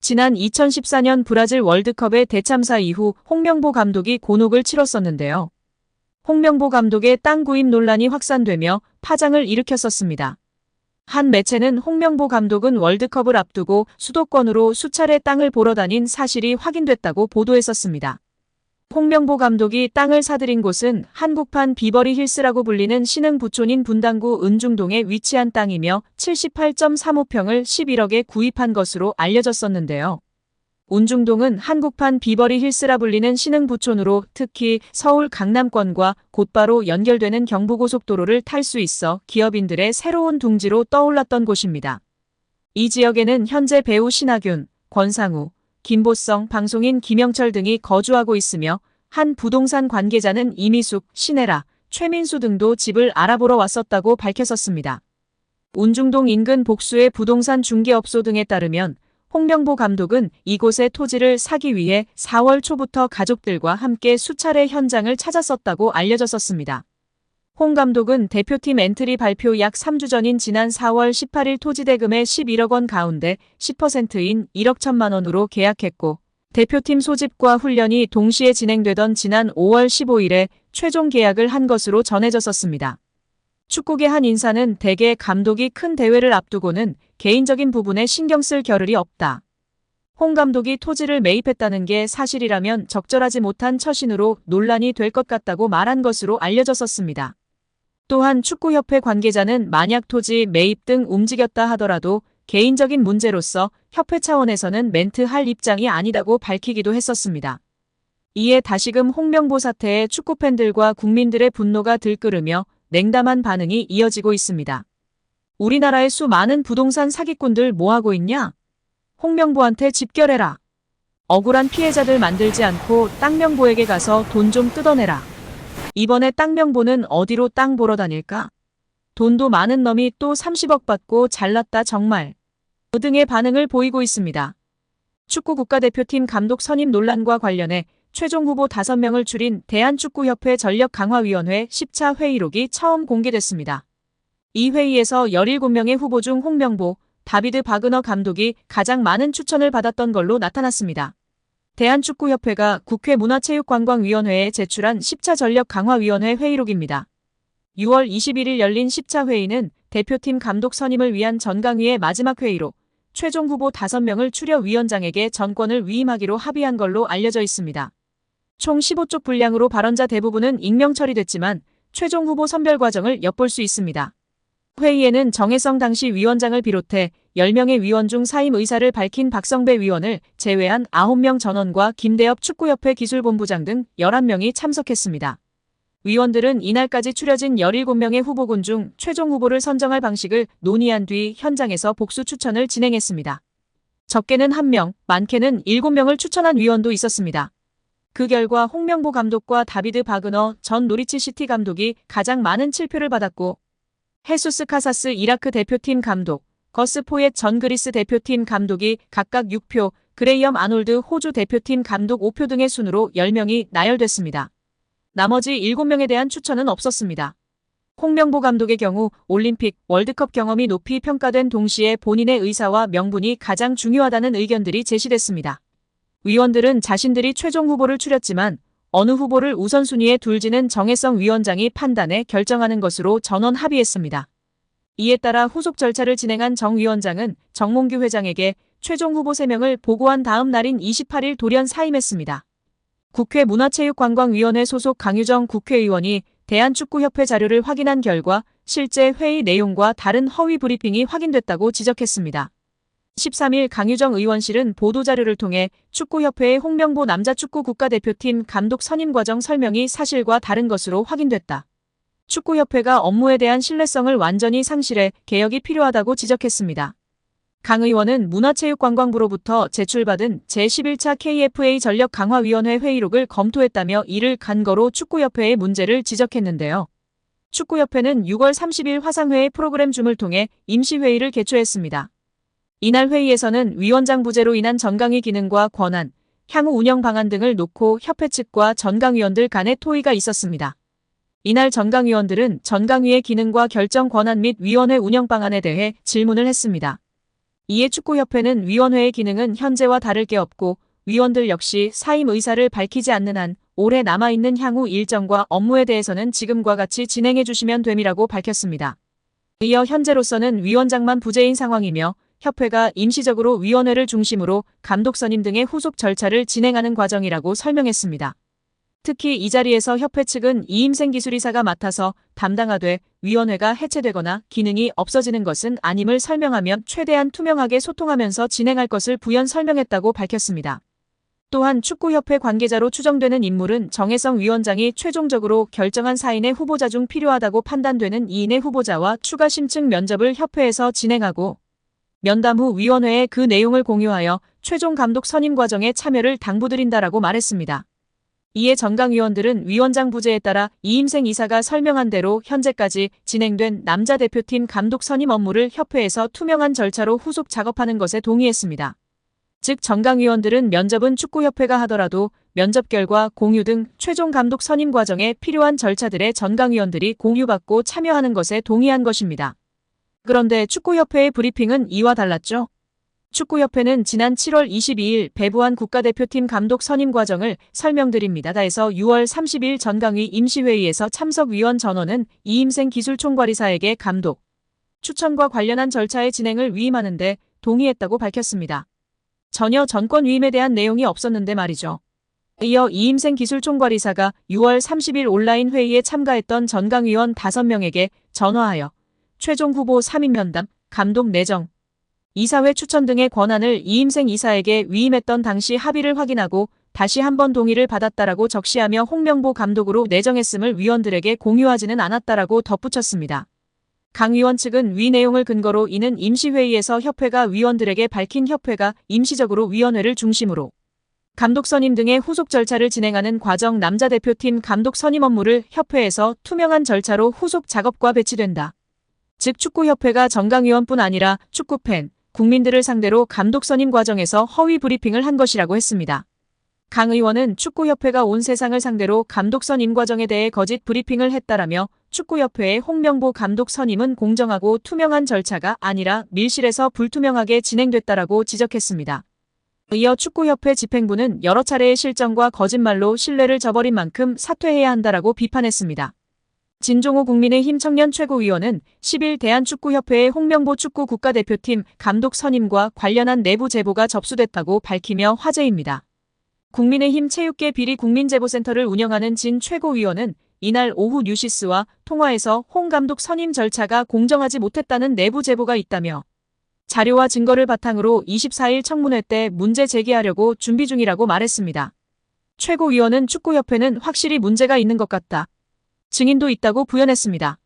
지난 2014년 브라질 월드컵의 대참사 이후 홍명보 감독이 곤혹을 치렀었는데요. 홍명보 감독의 땅 구입 논란이 확산되며 파장을 일으켰었습니다. 한 매체는 홍명보 감독은 월드컵을 앞두고 수도권으로 수차례 땅을 보러 다닌 사실이 확인됐다고 보도했었습니다. 홍명보 감독이 땅을 사들인 곳은 한국판 비버리 힐스라고 불리는 신흥 부촌인 분당구 은중동에 위치한 땅이며 78.35평을 11억에 구입한 것으로 알려졌었는데요. 은중동은 한국판 비버리 힐스라 불리는 신흥 부촌으로 특히 서울 강남권과 곧바로 연결되는 경부고속도로를 탈 수 있어 기업인들의 새로운 둥지로 떠올랐던 곳입니다. 이 지역에는 현재 배우 신하균, 권상우, 김보성, 방송인 김영철 등이 거주하고 있으며 한 부동산 관계자는 이미숙, 신혜라, 최민수 등도 집을 알아보러 왔었다고 밝혔었습니다. 은중동 인근 복수의 부동산 중개업소 등에 따르면 홍명보 감독은 이곳의 토지를 사기 위해 4월 초부터 가족들과 함께 수차례 현장을 찾았었다고 알려졌었습니다. 홍 감독은 대표팀 엔트리 발표 약 3주 전인 지난 4월 18일 토지 대금의 11억 원 가운데 10%인 1억 1천만 원으로 계약했고 대표팀 소집과 훈련이 동시에 진행되던 지난 5월 15일에 최종 계약을 한 것으로 전해졌었습니다. 축구계 한 인사는 대개 감독이 큰 대회를 앞두고는 개인적인 부분에 신경 쓸 겨를이 없다. 홍 감독이 토지를 매입했다는 게 사실이라면 적절하지 못한 처신으로 논란이 될 것 같다고 말한 것으로 알려졌었습니다. 또한 축구협회 관계자는 만약 토지 매입 등 움직였다 하더라도 개인적인 문제로서 협회 차원에서는 멘트할 입장이 아니다고 밝히기도 했었습니다. 이에 다시금 홍명보 사태에 축구팬들과 국민들의 분노가 들끓으며 냉담한 반응이 이어지고 있습니다. 우리나라의 수많은 부동산 사기꾼들 뭐하고 있냐? 홍명보한테 집결해라. 억울한 피해자들 만들지 않고 땅명보에게 가서 돈 좀 뜯어내라. 이번에 땅명보는 어디로 땅 보러 다닐까? 돈도 많은 놈이 또 30억 받고 잘났다 정말. 등의 반응을 보이고 있습니다. 축구 국가대표팀 감독 선임 논란과 관련해 최종 후보 5명을 줄인 대한축구협회 전력강화위원회 10차 회의록이 처음 공개됐습니다. 이 회의에서 17명의 후보 중 홍명보, 다비드 바그너 감독이 가장 많은 추천을 받았던 걸로 나타났습니다. 대한축구협회가 국회 문화체육관광위원회에 제출한 10차 전력강화위원회 회의록입니다. 6월 21일 열린 10차 회의는 대표팀 감독 선임을 위한 전강위의 마지막 회의로 최종 후보 5명을 추려 위원장에게 전권을 위임하기로 합의한 걸로 알려져 있습니다. 총 15쪽 분량으로 발언자 대부분은 익명 처리됐지만 최종 후보 선별 과정을 엿볼 수 있습니다. 회의에는 정혜성 당시 위원장을 비롯해 10명의 위원 중 사임 의사를 밝힌 박성배 위원을 제외한 9명 전원과 김대엽 축구협회 기술본부장 등 11명이 참석했습니다. 위원들은 이날까지 추려진 17명의 후보군 중 최종 후보를 선정할 방식을 논의한 뒤 현장에서 복수 추천을 진행했습니다. 적게는 1명, 많게는 7명을 추천한 위원도 있었습니다. 그 결과 홍명보 감독과 다비드 바그너 전 노리치 시티 감독이 가장 많은 7표를 받았고 헤수스 카사스 이라크 대표팀 감독, 거스 포옒 전 그리스 대표팀 감독이 각각 6표, 그레이엄 아놀드 호주 대표팀 감독 5표 등의 순으로 10명이 나열됐습니다. 나머지 7명에 대한 추천은 없었습니다. 홍명보 감독의 경우 올림픽, 월드컵 경험이 높이 평가된 동시에 본인의 의사와 명분이 가장 중요하다는 의견들이 제시됐습니다. 위원들은 자신들이 최종 후보를 추렸지만 어느 후보를 우선순위에 둘지는 정혜성 위원장이 판단해 결정하는 것으로 전원 합의했습니다. 이에 따라 후속 절차를 진행한 정 위원장은 정몽규 회장에게 최종 후보 3명을 보고한 다음 날인 28일 돌연 사임했습니다. 국회 문화체육관광위원회 소속 강유정 국회의원이 대한축구협회 자료를 확인한 결과 실제 회의 내용과 다른 허위 브리핑이 확인됐다고 지적했습니다. 13일 강유정 의원실은 보도자료를 통해 축구협회의 홍명보 남자축구 국가대표팀 감독 선임 과정 설명이 사실과 다른 것으로 확인됐다. 축구협회가 업무에 대한 신뢰성을 완전히 상실해 개혁이 필요하다고 지적했습니다. 강 의원은 문화체육관광부로부터 제출받은 제11차 KFA 전력강화위원회 회의록을 검토했다며 이를 근거로 축구협회의 문제를 지적했는데요. 축구협회는 6월 30일 화상회의 프로그램 줌을 통해 임시회의를 개최했습니다. 이날 회의에서는 위원장 부재로 인한 전강위 기능과 권한, 향후 운영 방안 등을 놓고 협회 측과 전강위원들 간의 토의가 있었습니다. 이날 전강위원들은 전강위의 기능과 결정 권한 및 위원회 운영 방안에 대해 질문을 했습니다. 이에 축구협회는 위원회의 기능은 현재와 다를 게 없고 위원들 역시 사임 의사를 밝히지 않는 한 올해 남아있는 향후 일정과 업무에 대해서는 지금과 같이 진행해 주시면 됨이라고 밝혔습니다. 이어 현재로서는 위원장만 부재인 상황이며 협회가 임시적으로 위원회를 중심으로 감독 선임 등의 후속 절차를 진행하는 과정이라고 설명했습니다. 특히 이 자리에서 협회 측은 이임생 기술이사가 맡아서 담당하되 위원회가 해체되거나 기능이 없어지는 것은 아님을 설명하며 최대한 투명하게 소통하면서 진행할 것을 부연 설명했다고 밝혔습니다. 또한 축구협회 관계자로 추정되는 인물은 정혜성 위원장이 최종적으로 결정한 4인의 후보자 중 필요하다고 판단되는 2인의 후보자와 추가 심층 면접을 협회에서 진행하고 면담 후 위원회에 그 내용을 공유하여 최종 감독 선임 과정에 참여를 당부드린다라고 말했습니다. 이에 전강 위원들은 위원장 부재에 따라 이임생 이사가 설명한 대로 현재까지 진행된 남자 대표팀 감독 선임 업무를 협회에서 투명한 절차로 후속 작업하는 것에 동의했습니다. 즉 전강 위원들은 면접은 축구협회가 하더라도 면접 결과 공유 등 최종 감독 선임 과정에 필요한 절차들에 전강 위원들이 공유받고 참여하는 것에 동의한 것입니다. 그런데 축구협회의 브리핑은 이와 달랐죠. 축구협회는 지난 7월 22일 배부한 국가대표팀 감독 선임 과정을 설명드립니다에서 6월 30일 전강위 임시회의에서 참석위원 전원은 이임생 기술총괄이사에게 감독 추천과 관련한 절차의 진행을 위임하는 데 동의했다고 밝혔습니다. 전혀 전권 위임에 대한 내용이 없었는데 말이죠. 이어 이임생 기술총괄이사가 6월 30일 온라인 회의에 참가했던 전강위원 5명에게 전화하여 최종 후보 3인 면담, 감독 내정, 이사회 추천 등의 권한을 이임생 이사에게 위임했던 당시 합의를 확인하고 다시 한번 동의를 받았다라고 적시하며 홍명보 감독으로 내정했음을 위원들에게 공유하지는 않았다라고 덧붙였습니다. 강 위원 측은 위 내용을 근거로 이는 임시회의에서 협회가 위원들에게 밝힌 협회가 임시적으로 위원회를 중심으로 감독 선임 등의 후속 절차를 진행하는 과정 남자 대표팀 감독 선임 업무를 협회에서 투명한 절차로 후속 작업과 배치된다. 즉 축구협회가 전강위원뿐 아니라 축구팬, 국민들을 상대로 감독 선임 과정에서 허위 브리핑을 한 것이라고 했습니다. 강 의원은 축구협회가 온 세상을 상대로 감독 선임 과정에 대해 거짓 브리핑을 했다라며 축구협회의 홍명보 감독 선임은 공정하고 투명한 절차가 아니라 밀실에서 불투명하게 진행됐다라고 지적했습니다. 이어 축구협회 집행부는 여러 차례의 실정과 거짓말로 신뢰를 저버린 만큼 사퇴해야 한다라고 비판했습니다. 진종호 국민의힘 청년 최고위원은 10일 대한축구협회의 홍명보 축구 국가대표팀 감독 선임과 관련한 내부 제보가 접수됐다고 밝히며 화제입니다. 국민의힘 체육계 비리 국민제보센터를 운영하는 진 최고위원은 이날 오후 뉴시스와 통화에서 홍 감독 선임 절차가 공정하지 못했다는 내부 제보가 있다며 자료와 증거를 바탕으로 24일 청문회 때 문제 제기하려고 준비 중이라고 말했습니다. 최고위원은 축구협회는 확실히 문제가 있는 것 같다. 증인도 있다고 부연했습니다.